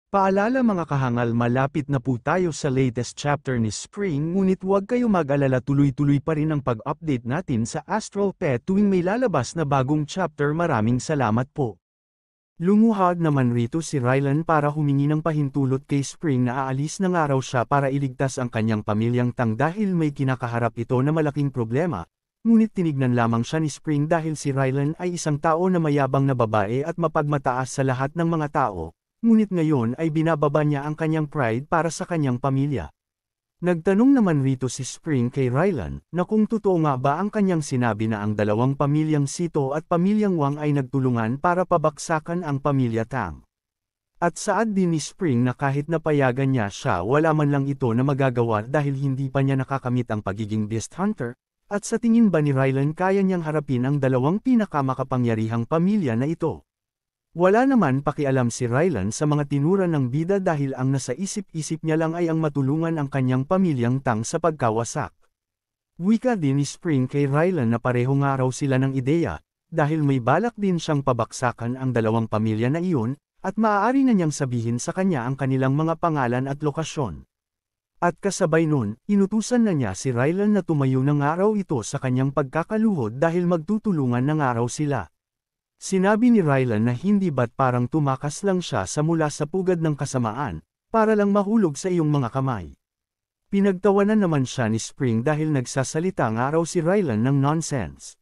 Paalala mga kahangal, malapit na po tayo sa latest chapter ni Spring, ngunit huwag kayo mag-alala, tuloy-tuloy pa rin ang pag-update natin sa Astral Pet tuwing may lalabas na bagong chapter. Maraming salamat po. Lumuhad naman rito si Rylan para humingi ng pahintulot kay Spring na aalis na nga raw siya para iligtas ang kanyang pamilyang Tang dahil may kinakaharap ito na malaking problema. Ngunit tinignan lamang siya ni Spring dahil si Rylan ay isang tao na mayabang na babae at mapagmataas sa lahat ng mga tao. Ngunit ngayon ay binababa niya ang kanyang pride para sa kanyang pamilya. Nagtanong naman rito si Spring kay Rylan, na kung totoo nga ba ang kanyang sinabi na ang dalawang pamilyang Sito at pamilyang Wang ay nagtulungan para pabaksakan ang pamilya Tang. At saad din ni Spring na kahit napayagan niya siya, wala man lang ito na magagawa dahil hindi pa niya nakakamit ang pagiging Beast Hunter, at sa tingin ba ni Rylan kaya niyang harapin ang dalawang pinakamakapangyarihang pamilya na ito? Wala naman pakialam si Rylan sa mga tinura ng bida dahil ang nasa isip-isip niya lang ay ang matulungan ang kanyang pamilyang Tang sa pagkawasak. Wika din ni Spring kay Rylan na pareho nga raw sila ng ideya, dahil may balak din siyang pabaksakan ang dalawang pamilya na iyon, at maaari na niyang sabihin sa kanya ang kanilang mga pangalan at lokasyon. At kasabay nun, inutusan na niya si Rylan na tumayo ng araw ito sa kanyang pagkakaluhod dahil magtutulungan ng araw sila. Sinabi ni Rylan na hindi ba't parang tumakas lang siya sa mula sa pugad ng kasamaan, para lang mahulog sa iyong mga kamay. Pinagtawanan naman siya ni Spring dahil nagsasalita nga raw si Rylan ng nonsense.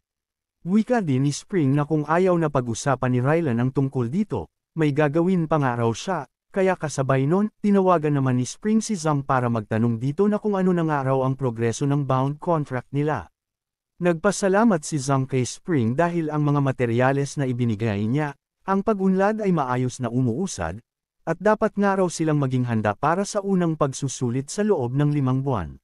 Wika din ni Spring na kung ayaw na pag-usapan ni Rylan ang tungkol dito, may gagawin pa nga raw siya, kaya kasabay nun, tinawagan naman ni Spring si Zhang para magtanong dito na kung ano na nga raw ang progreso ng bound contract nila. Nagpasalamat si Zhang kay Spring dahil ang mga materyales na ibinigay niya, ang pag-unlad ay maayos na umuusad, at dapat nga raw silang maging handa para sa unang pagsusulit sa loob ng 5 buwan.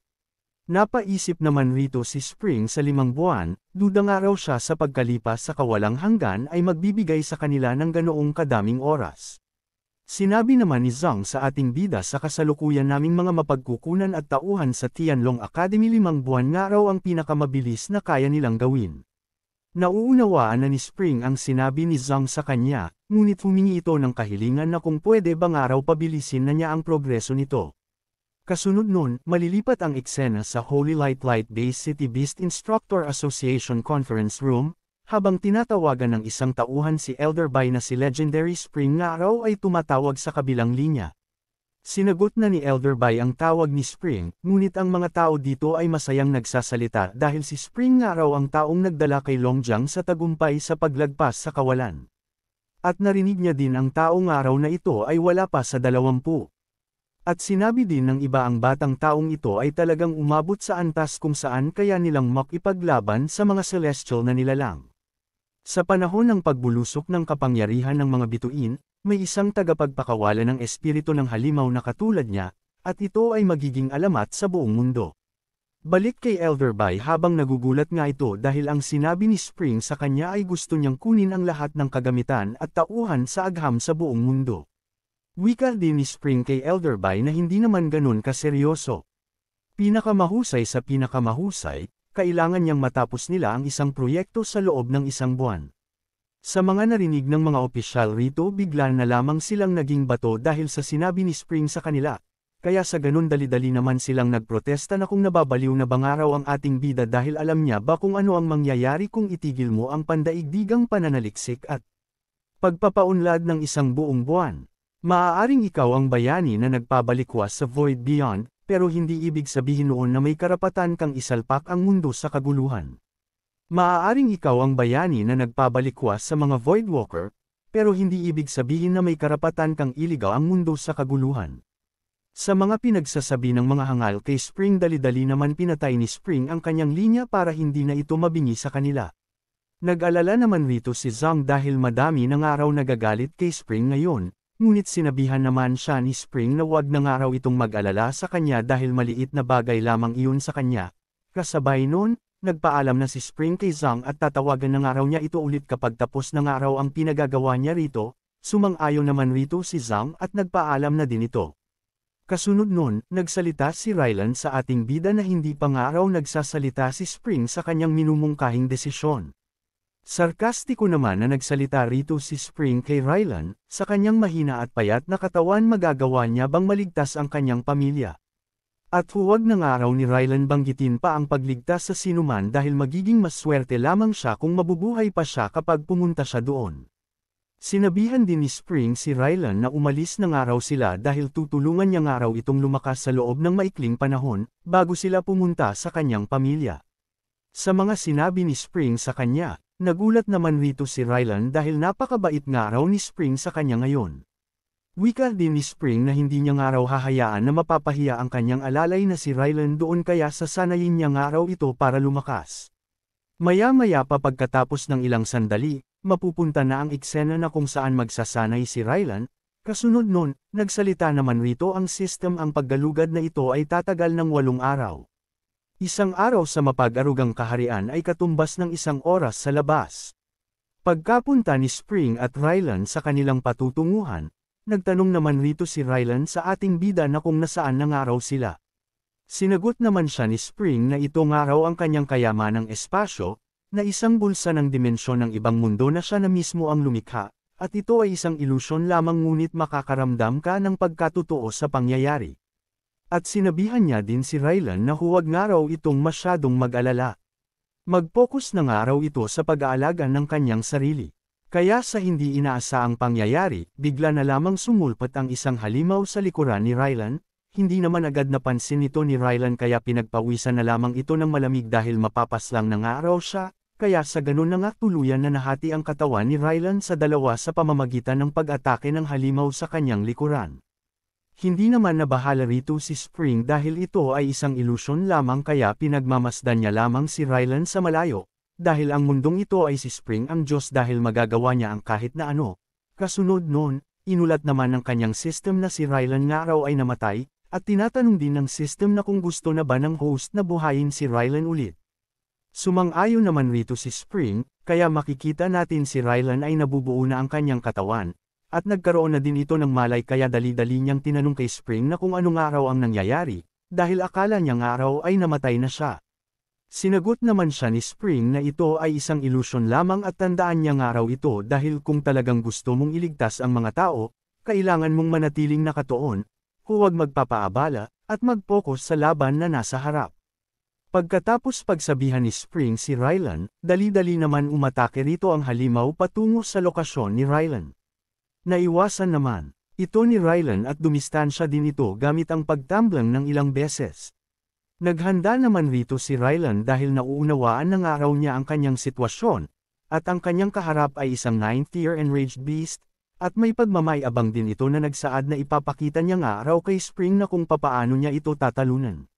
Napaisip naman rito si Spring sa 5 buwan, duda nga raw siya sa pagkalipas sa kawalang hanggan ay magbibigay sa kanila ng ganoong kadaming oras. Sinabi naman ni Zhang sa ating bida sa kasalukuyan naming mga mapagkukunan at tauhan sa Tianlong Academy 5 buwan nga raw ang pinakamabilis na kaya nilang gawin. Nauunawaan na ni Spring ang sinabi ni Zhang sa kanya, ngunit humingi ito ng kahilingan na kung pwede ba nga raw pabilisin na niya ang progreso nito. Kasunod nun, malilipat ang eksena sa Holy Light Base City Beast Instructor Association Conference Room, habang tinatawagan ng isang tauhan si Elder Bai na si Legendary Spring nga raw ay tumatawag sa kabilang linya. Sinagot na ni Elder Bai ang tawag ni Spring, ngunit ang mga tao dito ay masayang nagsasalita dahil si Spring nga raw ang taong nagdala kay Longjiang sa tagumpay sa paglagpas sa kawalan. At narinig niya din ang taong araw na ito ay wala pa sa 20. At sinabi din ng iba ang batang taong ito ay talagang umabot sa antas kung saan kaya nilang makipaglaban sa mga celestial na nilalang. Sa panahon ng pagbulusok ng kapangyarihan ng mga bituin, may isang tagapagpakawala ng espiritu ng halimaw na katulad niya, at ito ay magiging alamat sa buong mundo. Balik kay Elder Bai habang nagugulat nga ito dahil ang sinabi ni Spring sa kanya ay gusto niyang kunin ang lahat ng kagamitan at tauhan sa agham sa buong mundo. Wika din ni Spring kay Elder Bai na hindi naman ganun kaseryoso. Pinakamahusay sa pinakamahusay, kailangan niyang matapos nila ang isang proyekto sa loob ng 1 buwan. Sa mga narinig ng mga opisyal rito, bigla na lamang silang naging bato dahil sa sinabi ni Spring sa kanila, kaya sa ganun dali-dali naman silang nagprotesta na kung nababaliw na ba nga raw ang ating bida dahil alam niya ba kung ano ang mangyayari kung itigil mo ang pandaigdigang pananaliksik at pagpapaunlad ng 1 buong buwan. Maaaring ikaw ang bayani na nagpabalikwas sa Void Beyond, pero hindi ibig sabihin noon na may karapatan kang isalpak ang mundo sa kaguluhan. Maaaring ikaw ang bayani na nagpabalikwas sa mga Voidwalker, pero hindi ibig sabihin na may karapatan kang iligaw ang mundo sa kaguluhan. Sa mga pinagsasabi ng mga hangal kay Spring, dali-dali naman pinatay ni Spring ang kanyang linya para hindi na ito mabingi sa kanila. Nag-alala naman rito si Zhang dahil madami ng araw nagagalit kay Spring ngayon. Ngunit sinabihan naman siya ni Spring na wag na nga raw itong mag-alala sa kanya dahil maliit na bagay lamang iyon sa kanya. Kasabay nun, nagpaalam na si Spring kay Zhang at tatawagan na nga raw niya ito ulit kapag tapos na nga raw ang pinagagawa niya rito. Sumang-ayon naman rito si Zhang at nagpaalam na din ito. Kasunod nun, nagsalita si Rylan sa ating bida na hindi pa nga raw nagsasalita si Spring sa kanyang minumungkahing desisyon. Sarkastiko naman na nagsalita rito si Spring kay Rylan, sa kanyang mahina at payat na katawan magagawa niya bang maligtas ang kanyang pamilya. At huwag na nga raw ni Rylan banggitin pa ang pagligtas sa sinuman dahil magiging mas swerte lamang siya kung mabubuhay pa siya kapag pumunta siya doon. Sinabihan din ni Spring si Rylan na umalis na nga raw sila dahil tutulungan niya nga raw itong lumakas sa loob ng maikling panahon, bago sila pumunta sa kanyang pamilya. Sa mga sinabi ni Spring sa kanya, nagulat naman rito si Rylan dahil napakabait nga raw ni Spring sa kanya ngayon. Wika din ni Spring na hindi niya nga raw hahayaan na mapapahiya ang kanyang alalay na si Rylan doon kaya sasanayin niya nga raw ito para lumakas. Maya-maya pa pagkatapos ng ilang sandali, mapupunta na ang eksena na kung saan magsasanay si Rylan. Kasunod nun, nagsalita naman rito ang system ang paggalugad na ito ay tatagal ng 8 araw. Isang araw sa mapag-arugang kaharian ay katumbas ng 1 oras sa labas. Pagkapunta ni Spring at Rylan sa kanilang patutunguhan, nagtanong naman rito si Rylan sa ating bida na kung nasaan na nga raw sila. Sinagot naman siya ni Spring na ito nga raw ang kanyang kayamanang espasyo, na isang bulsa ng dimensyon ng ibang mundo na siya na mismo ang lumikha, at ito ay isang ilusyon lamang ngunit makakaramdam ka ng pagkatotoo sa pangyayari. At sinabihan niya din si Rylan na huwag nga raw itong masyadong mag-alala. Mag-focus na nga raw ito sa pag-aalaga ng kanyang sarili. Kaya sa hindi inaasaang pangyayari, bigla na lamang sumulpat ang isang halimaw sa likuran ni Rylan. Hindi naman agad napansin ito ni Rylan kaya pinagpawisan na lamang ito ng malamig dahil mapapaslang na nga raw siya. Kaya sa ganun na nga tuluyan na nahati ang katawan ni Rylan sa dalawa sa pamamagitan ng pag-atake ng halimaw sa kanyang likuran. Hindi naman nabahala rito si Spring dahil ito ay isang ilusyon lamang kaya pinagmamasdan niya lamang si Rylan sa malayo, dahil ang mundong ito ay si Spring ang Diyos dahil magagawa niya ang kahit na ano. Kasunod nun, inulat naman ng kanyang system na si Rylan nga raw ay namatay, at tinatanong din ng system na kung gusto na ba ng host na buhayin si Rylan ulit. Sumang-ayon naman rito si Spring, kaya makikita natin si Rylan ay nabubuo na ang kanyang katawan, at nagkaroon na din ito ng malay kaya dali-dali niyang tinanong kay Spring na kung anong araw ang nangyayari, dahil akala niyang araw ay namatay na siya. Sinagot naman siya ni Spring na ito ay isang ilusyon lamang at tandaan niya nga raw ito dahil kung talagang gusto mong iligtas ang mga tao, kailangan mong manatiling nakatuon, huwag magpapaabala, at mag-focus sa laban na nasa harap. Pagkatapos pagsabihan ni Spring si Rylan, dali-dali naman umatake rito ang halimaw patungo sa lokasyon ni Rylan. Naiwasan naman ito ni Rylan at dumistansya din ito gamit ang pagtamblang ng ilang beses. Naghanda naman rito si Rylan dahil nauunawaan na nga raw niya ang kanyang sitwasyon, at ang kanyang kaharap ay isang 9th-tier enraged beast, at may pagmamayabang din ito na nagsaad na ipapakita niya nga raw kay Spring na kung papaano niya ito tatalunan.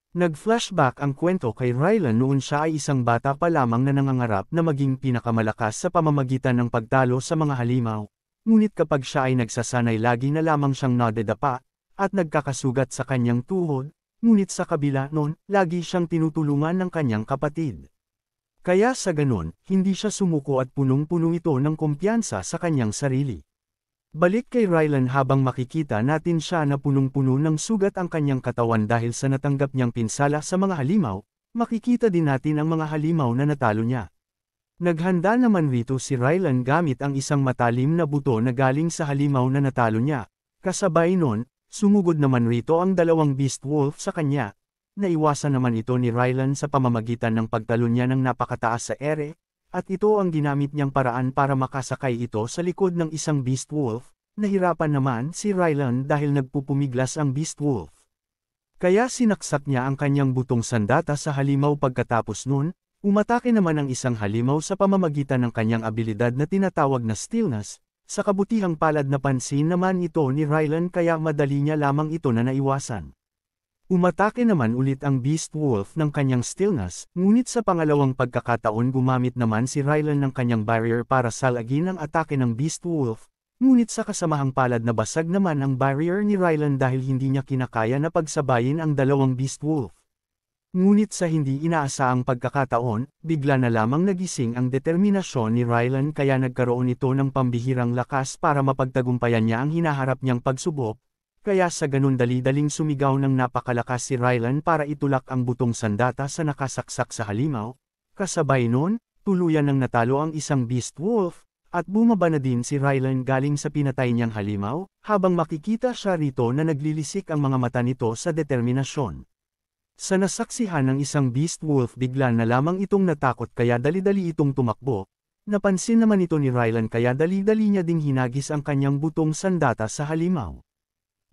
Nag-flashback ang kwento kay Rylan noon siya ay isang bata pa lamang na nangangarap na maging pinakamalakas sa pamamagitan ng pagtalo sa mga halimaw. Ngunit kapag siya ay nagsasanay lagi na lamang siyang nadadapa, at nagkakasugat sa kanyang tuhod, ngunit sa kabila nun, lagi siyang tinutulungan ng kanyang kapatid. Kaya sa ganun, hindi siya sumuko at punong-puno ito ng kumpiyansa sa kanyang sarili. Balik kay Rylan habang makikita natin siya na punong-puno ng sugat ang kanyang katawan dahil sa natanggap niyang pinsala sa mga halimaw, makikita din natin ang mga halimaw na natalo niya. Naghanda naman rito si Rylan gamit ang isang matalim na buto na galing sa halimaw na natalo niya. Kasabay nun, sumugod naman rito ang 2 beast wolf sa kanya. Naiwasan naman ito ni Rylan sa pamamagitan ng pagtalon niya ng napakataas sa ere, at ito ang ginamit niyang paraan para makasakay ito sa likod ng isang beast wolf. Nahirapan naman si Rylan dahil nagpupumiglas ang beast wolf. Kaya sinaksak niya ang kanyang butong sandata sa halimaw pagkatapos nun, umatake naman ang isang halimaw sa pamamagitan ng kanyang abilidad na tinatawag na stillness. Sa kabutihang palad na pansin naman ito ni Rylan kaya madali niya lamang ito na naiwasan. Umatake naman ulit ang beast wolf ng kanyang stillness, ngunit sa pangalawang pagkakataon gumamit naman si Rylan ng kanyang barrier para salagin ang atake ng beast wolf, ngunit sa kasamahang palad na basag naman ang barrier ni Rylan dahil hindi niya kinakaya na pagsabayin ang 2 beast wolf. Ngunit sa hindi inaasahang pagkakataon, bigla na lamang nagising ang determinasyon ni Rylan kaya nagkaroon ito ng pambihirang lakas para mapagtagumpayan niya ang hinaharap niyang pagsubok. kaya sa ganun dali-daling sumigaw ng napakalakas si Rylan para itulak ang butong sandata sa nakasaksak sa halimaw. Kasabay nun, tuluyan nang natalo ang isang Beast Wolf, at bumaba na din si Rylan galing sa pinatay niyang halimaw, habang makikita siya rito na naglilisik ang mga mata nito sa determinasyon. Sa nasaksihan ng isang Beast Wolf bigla na lamang itong natakot kaya dali-dali itong tumakbo. Napansin naman ito ni Rylan kaya dali-dali niya ding hinagis ang kanyang butong sandata sa halimaw.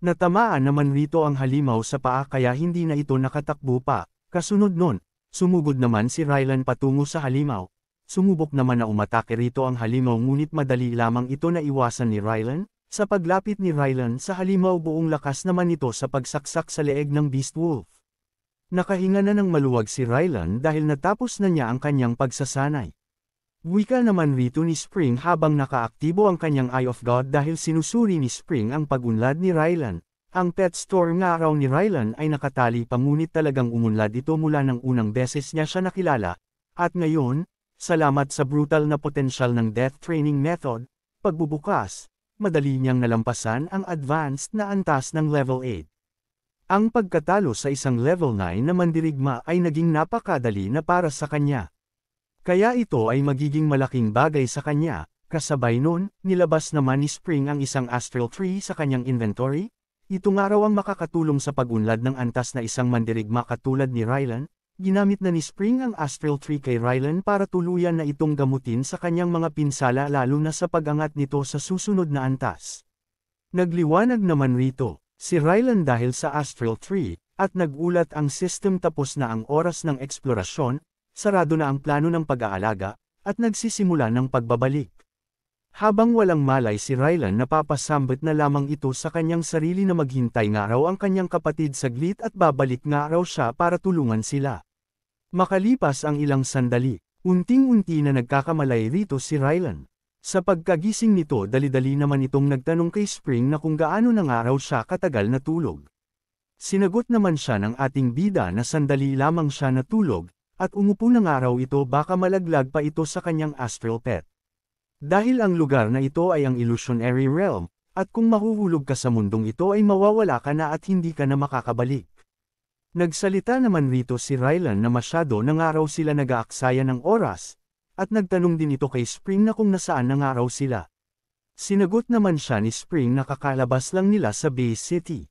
Natamaan naman rito ang halimaw sa paa kaya hindi na ito nakatakbo pa. Kasunod nun, sumugod naman si Rylan patungo sa halimaw. Sumubok naman na umatake rito ang halimaw ngunit madali lamang ito na iwasan ni Rylan. Sa paglapit ni Rylan sa halimaw buong lakas naman ito sa pagsaksak sa leeg ng Beast Wolf. Nakahinga na ng maluwag si Rylan dahil natapos na niya ang kanyang pagsasanay. Wika naman rito ni Spring habang nakaaktibo ang kanyang Eye of God dahil sinusuri ni Spring ang pag-unlad ni Rylan. Ang pet store nga raw ni Rylan ay nakatali pa ngunit talagang umunlad ito mula ng unang beses niya siya nakilala. At ngayon, salamat sa brutal na potensyal ng death training method, pagbubukas, madali niyang nalampasan ang advanced na antas ng level 8. Ang pagkatalo sa isang level 9 na mandirigma ay naging napakadali na para sa kanya. Kaya ito ay magiging malaking bagay sa kanya. Kasabay nun, nilabas naman ni Spring ang isang Astral Tree sa kanyang inventory. Ito nga raw ang makakatulong sa pag-unlad ng antas na isang mandirigma katulad ni Rylan. Ginamit na ni Spring ang Astral Tree kay Rylan para tuluyan na itong gamutin sa kanyang mga pinsala lalo na sa pag-angat nito sa susunod na antas. Nagliwanag naman rito si Rylan dahil sa Astral Tree, at nagulat ang system tapos na ang oras ng eksplorasyon, sarado na ang plano ng pag-aalaga, at nagsisimula ng pagbabalik. Habang walang malay si Rylan napapasambit na lamang ito sa kanyang sarili na maghintay nga raw ang kanyang kapatid saglit at babalik nga raw siya para tulungan sila. Makalipas ang ilang sandali, unting-unti na nagkakamalay rito si Rylan. Sa pagkagising nito dali-dali naman itong nagtanong kay Spring na kung gaano na nga raw siya katagal natulog. Sinagot naman siya ng ating bida na sandali lamang siya natulog, at umupo na nga raw ito baka malaglag pa ito sa kanyang astral pet. Dahil ang lugar na ito ay ang illusionary realm, at kung mahuhulog ka sa mundong ito ay mawawala ka na at hindi ka na makakabalik. Nagsalita naman rito si Rylan na masyado na nga raw sila nag-aaksaya ng oras, at nagtanong din ito kay Spring na kung nasaan na nga raw sila. Sinagot naman siya ni Spring na kakalabas lang nila sa Bay City.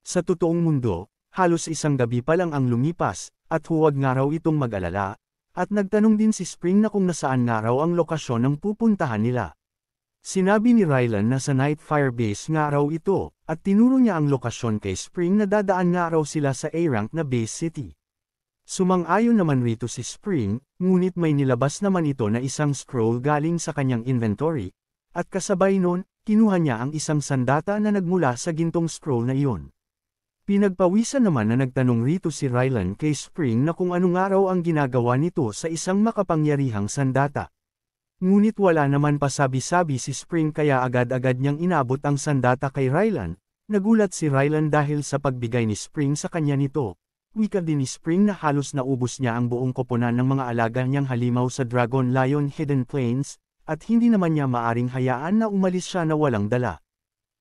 Sa totoong mundo, halos isang gabi pa lang ang lumipas, at huwag nga raw itong mag-alala, at nagtanong din si Spring na kung nasaan nga raw ang lokasyon ng pupuntahan nila. Sinabi ni Rylan na sa Nightfire Base nga raw ito, at tinuro niya ang lokasyon kay Spring na dadaan nga raw sila sa A-rank na Base City. Sumang-ayon naman rito si Spring, ngunit may nilabas naman ito na isang scroll galing sa kanyang inventory, at kasabay nun, kinuha niya ang isang sandata na nagmula sa gintong scroll na iyon. Pinagpawisan naman na nagtanong rito si Rylan kay Spring na kung ano nga raw ang ginagawa nito sa isang makapangyarihang sandata. Ngunit wala naman pasabi-sabi si Spring kaya agad-agad niyang inabot ang sandata kay Rylan. Nagulat si Rylan dahil sa pagbigay ni Spring sa kanya nito. Wika din ni Spring na halos naubos niya ang buong koponan ng mga alaga niyang halimaw sa Dragon Lion Hidden Plains, at hindi naman niya maaring hayaan na umalis siya na walang dala.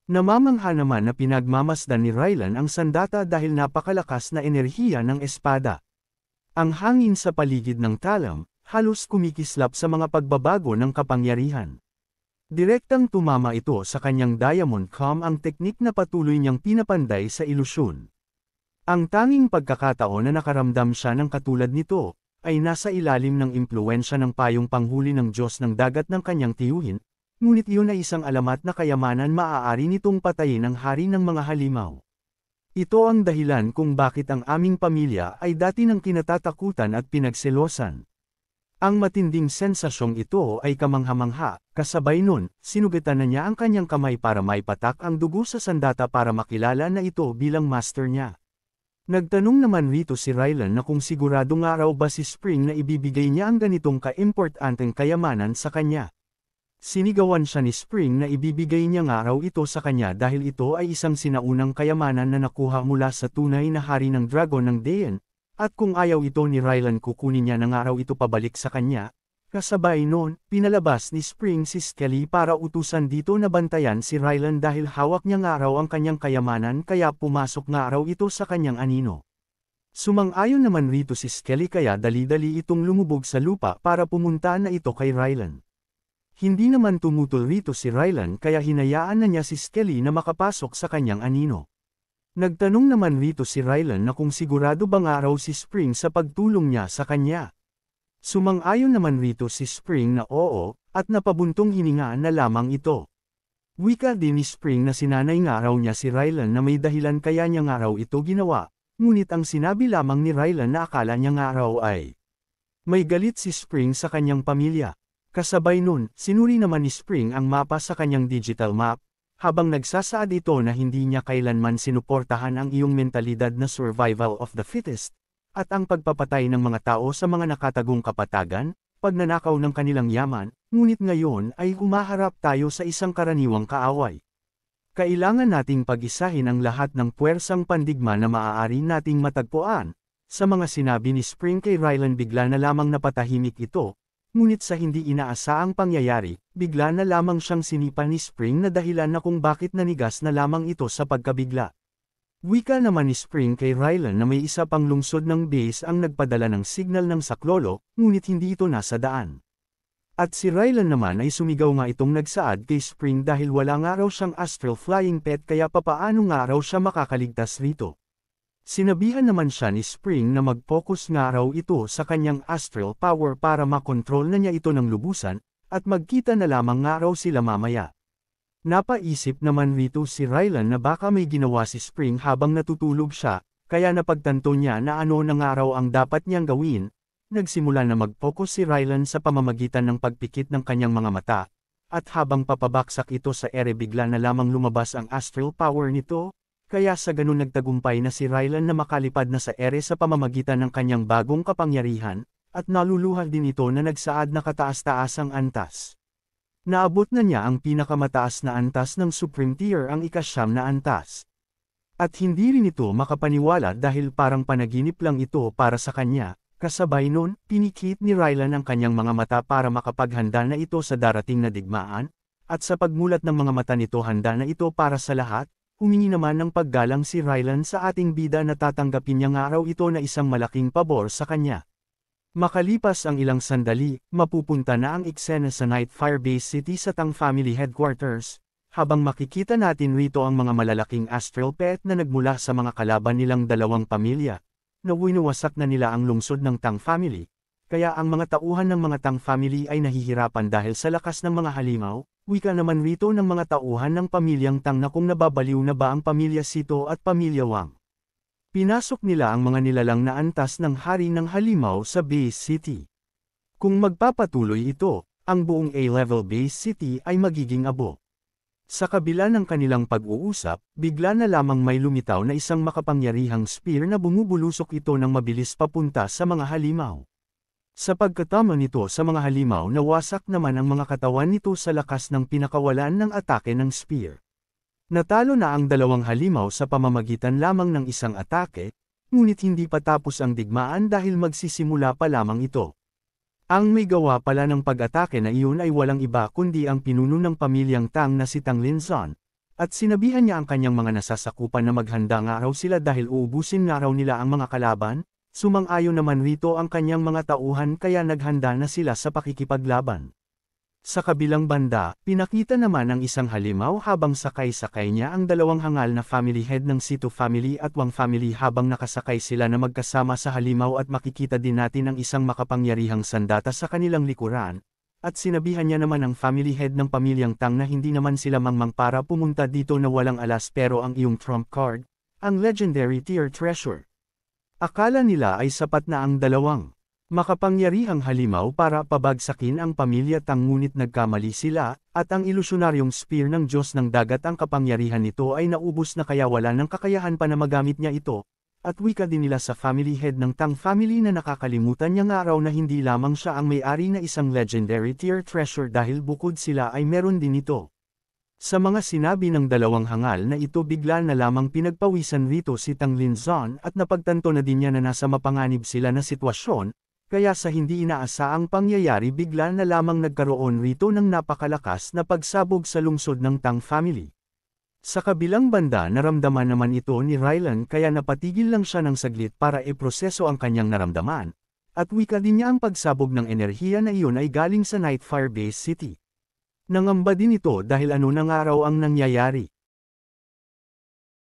Namamangha naman na pinagmamasdan ni Rylan ang sandata dahil napakalakas na enerhiya ng espada. Ang hangin sa paligid ng talam, halos kumikislap sa mga pagbabago ng kapangyarihan. Direktang tumama ito sa kanyang Diamond Calm, ang teknik na patuloy niyang pinapanday sa ilusyon. Ang tanging pagkakataon na nakaramdam siya ng katulad nito, ay nasa ilalim ng impluwensya ng payong panghuli ng Diyos ng dagat ng kanyang tiyuhin, ngunit iyon ay isang alamat na kayamanan maaari nitong patayin ang hari ng mga halimaw. Ito ang dahilan kung bakit ang aming pamilya ay dati nang kinatatakutan at pinagselosan. Ang matinding sensasyong ito ay kamangha-mangha, kasabay nun, sinugatan na niya ang kanyang kamay para maipatak ang dugo sa sandata para makilala na ito bilang master niya. Nagtanong naman rito si Rylan na kung sigurado nga raw ba si Spring na ibibigay niya ang ganitong ka-importanteng kayamanan sa kanya. Sinigawan siya ni Spring na ibibigay niya nga raw ito sa kanya dahil ito ay isang sinaunang kayamanan na nakuha mula sa tunay na hari ng dragon ng Dayan, at kung ayaw ito ni Rylan kukunin niya na nga raw ito pabalik sa kanya, Kasabay nun, pinalabas ni Spring si Skelly para utusan dito na bantayan si Rylan dahil hawak niya nga raw ang kanyang kayamanan kaya pumasok nga raw ito sa kanyang anino. Sumang-ayon naman rito si Skelly kaya dali-dali itong lumubog sa lupa para pumunta na ito kay Rylan. Hindi naman tumutol rito si Rylan kaya hinayaan na niya si Skelly na makapasok sa kanyang anino. Nagtanong naman rito si Rylan na kung sigurado ba nga raw si Spring sa pagtulong niya sa kanya. Sumang-ayon naman rito si Spring na oo, at napabuntong hininga na lamang ito. Wika din ni Spring na sinanay nga raw niya si Rylan na may dahilan kaya niya nga raw ito ginawa, ngunit ang sinabi lamang ni Rylan na akala niya nga raw ay may galit si Spring sa kanyang pamilya. Kasabay nun, sinuri naman ni Spring ang mapa sa kanyang digital map, habang nagsasaad ito na hindi niya kailanman sinuportahan ang iyong mentalidad na survival of the fittest, at ang pagpapatay ng mga tao sa mga nakatagong kapatagan, pagnanakaw ng kanilang yaman, ngunit ngayon ay humaharap tayo sa isang karaniwang kaaway. Kailangan nating pag-isahin ang lahat ng puwersang pandigma na maaari nating matagpuan. Sa mga sinabi ni Spring kay Rylan bigla na lamang napatahimik ito, ngunit sa hindi inaasaang pangyayari, bigla na lamang siyang sinipa ni Spring na dahilan na kung bakit nanigas na lamang ito sa pagkabigla. Wika naman ni Spring kay Rylan na may isa pang lungsod ng base ang nagpadala ng signal ng saklolo, ngunit hindi ito nasa daan. At si Rylan naman ay sumigaw nga itong nagsaad kay Spring dahil wala nga raw siyang astral flying pet kaya papaano nga raw siya makakaligtas rito. Sinabihan naman siya ni Spring na mag-focus nga raw ito sa kanyang astral power para makontrol na niya ito ng lubusan, at magkita na lamang nga raw sila mamaya. Napaisip naman rito si Rylan na baka may ginawa si Spring habang natutulog siya, kaya napagtanto niya na ano na nga raw ang dapat niyang gawin. Nagsimula na mag-focus si Rylan sa pamamagitan ng pagpikit ng kanyang mga mata, at habang papabaksak ito sa ere bigla na lamang lumabas ang astral power nito, kaya sa ganun nagtagumpay na si Rylan na makalipad na sa ere sa pamamagitan ng kanyang bagong kapangyarihan, at naluluhal din ito na nagsaad na kataas-taasang antas. Naabot na niya ang pinakamataas na antas ng Supreme Tier ang ika-9 na antas. At hindi rin ito makapaniwala dahil parang panaginip lang ito para sa kanya, kasabay nun, pinikit ni Rylan ang kanyang mga mata para makapaghanda na ito sa darating na digmaan, at sa pagmulat ng mga mata nito handa na ito para sa lahat, humingi naman ng paggalang si Rylan sa ating bida na tatanggapin niya nga raw ito na isang malaking pabor sa kanya. Makalipas ang ilang sandali, mapupunta na ang eksena sa Nightfire Base City sa Tang Family Headquarters, habang makikita natin rito ang mga malalaking astral pet na nagmula sa mga kalaban nilang dalawang pamilya, na winuwasak na nila ang lungsod ng Tang Family, kaya ang mga tauhan ng mga Tang Family ay nahihirapan dahil sa lakas ng mga halimaw, wika naman rito ng mga tauhan ng pamilyang Tang na kung nababaliw na ba ang pamilya Sito at pamilya Wang. Pinasok nila ang mga nilalang na antas ng hari ng halimaw sa Base City. Kung magpapatuloy ito, ang buong A-level Base City ay magiging abo. Sa kabila ng kanilang pag-uusap, bigla na lamang may lumitaw na isang makapangyarihang spear na bumubulusok ito ng mabilis papunta sa mga halimaw. Sa pagkatama nito sa mga halimaw nawasak naman ang mga katawan nito sa lakas ng pinakawalan ng atake ng spear. Natalo na ang dalawang halimaw sa pamamagitan lamang ng isang atake, ngunit hindi pa tapos ang digmaan dahil magsisimula pa lamang ito. Ang may gawa pala ng pag-atake na iyon ay walang iba kundi ang pinuno ng pamilyang Tang na si Tang Linzon, at sinabihan niya ang kanyang mga nasasakupan na maghanda nga raw sila dahil uubusin nga raw nila ang mga kalaban, sumang-ayon naman rito ang kanyang mga tauhan kaya naghanda na sila sa pakikipaglaban. Sa kabilang banda, pinakita naman ang isang halimaw habang sakay-sakay niya ang dalawang hangal na family head ng Sito family at Wang family habang nakasakay sila na magkasama sa halimaw at makikita din natin ang isang makapangyarihang sandata sa kanilang likuran, at sinabihan niya naman ang family head ng pamilyang Tang na hindi naman sila mangmang para pumunta dito na walang alas pero ang iyong trump card, ang legendary tier treasure. Akala nila ay sapat na ang dalawang makapangyarihang halimaw para pabagsakin ang pamilya Tang ngunit nagkamali sila, at ang ilusyonaryong spear ng Diyos ng Dagat ang kapangyarihan nito ay naubos na kaya wala ng kakayahan pa na magamit niya ito, at wika din nila sa family head ng Tang family na nakakalimutan niya nga raw na hindi lamang siya ang may-ari na isang legendary tier treasure dahil bukod sila ay meron din ito. Sa mga sinabi ng dalawang hangal na ito bigla na lamang pinagpawisan rito si Tang Linzon at napagtanto na din niya na nasa mapanganib sila na sitwasyon, Kaya sa hindi inaasaang pangyayari bigla na lamang nagkaroon rito ng napakalakas na pagsabog sa lungsod ng Tang family. Sa kabilang banda naramdaman naman ito ni Rylan kaya napatigil lang siya ng saglit para iproseso ang kanyang naramdaman. At wika din niya ang pagsabog ng enerhiya na iyon ay galing sa Nightfire Base City. Nangamba din ito dahil ano nang araw ang nangyayari.